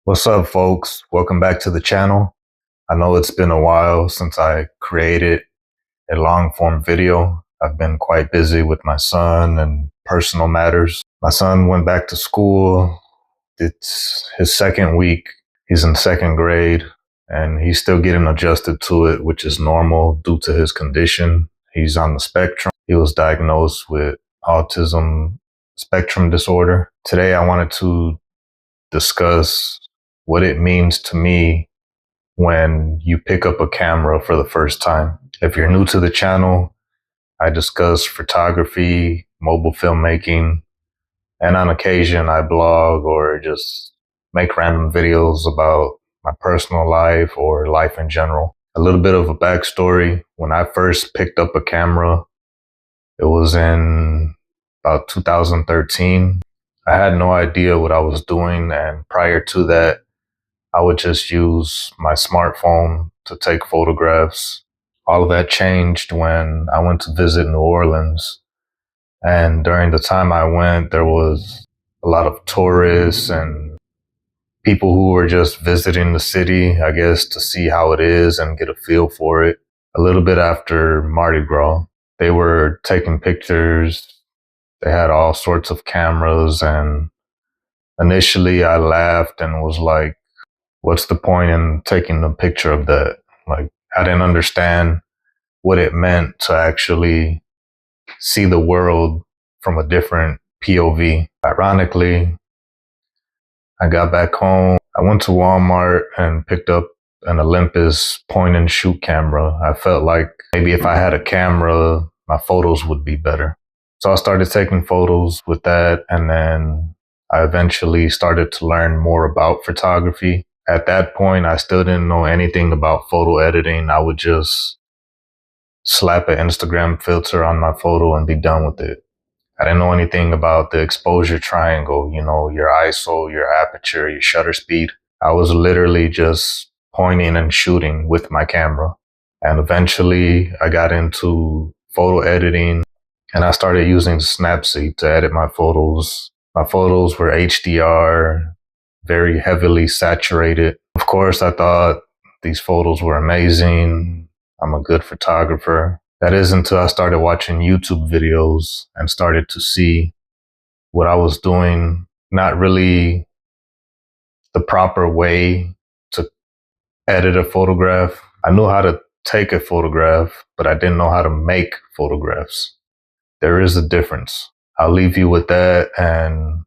What's up, folks? Welcome back to the channel. I know it's been a while since I created a long form video. I've been quite busy with my son and personal matters. My son went back to school. It's his second week. He's in second grade and he's still getting adjusted to it, which is normal due to his condition. He's on the spectrum. He was diagnosed with autism spectrum disorder. Today, I wanted to discuss what it means to me when you pick up a camera for the first time. If you're new to the channel, I discuss photography, mobile filmmaking, and on occasion I blog or just make random videos about my personal life or life in general. A little bit of a backstory. When I first picked up a camera, it was in about 2013. I had no idea what I was doing, and prior to that, I would just use my smartphone to take photographs. All of that changed when I went to visit New Orleans. And during the time I went, there was a lot of tourists and people who were just visiting the city, I guess, to see how it is and get a feel for it. A little bit after Mardi Gras, they were taking pictures. They had all sorts of cameras. And initially I laughed and was like, what's the point in taking a picture of that? Like, I didn't understand what it meant to actually see the world from a different POV. Ironically, I got back home. I went to Walmart and picked up an Olympus point and shoot camera. I felt like maybe if I had a camera, my photos would be better. So I started taking photos with that, and then I eventually started to learn more about photography. At that point, I still didn't know anything about photo editing. I would just slap an Instagram filter on my photo and be done with it. I didn't know anything about the exposure triangle, your ISO, your aperture, your shutter speed. I was literally just pointing and shooting with my camera. And eventually I got into photo editing and I started using Snapseed to edit my photos. My photos were HDR, very heavily saturated. Of course, I thought these photos were amazing. I'm a good photographer. That is until I started watching YouTube videos and started to see what I was doing, not really the proper way to edit a photograph. I knew how to take a photograph, but I didn't know how to make photographs. There is a difference. I'll leave you with that, and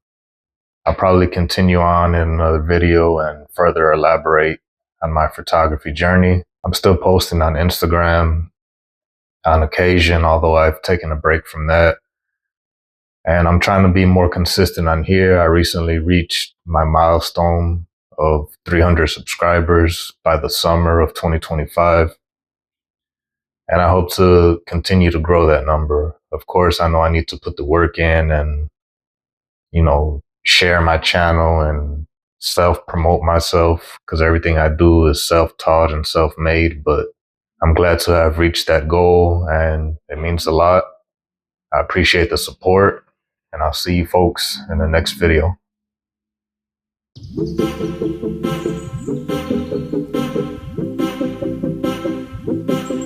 I'll probably continue on in another video and further elaborate on my photography journey. I'm still posting on Instagram on occasion, although I've taken a break from that. And I'm trying to be more consistent on here. I recently reached my milestone of 300 subscribers by the summer of 2025. And I hope to continue to grow that number. Of course, I know I need to put the work in and, share my channel and self-promote myself, because everything I do is self-taught and self-made. But I'm glad to have reached that goal, and it means a lot. I appreciate the support, and I'll see you folks in the next video.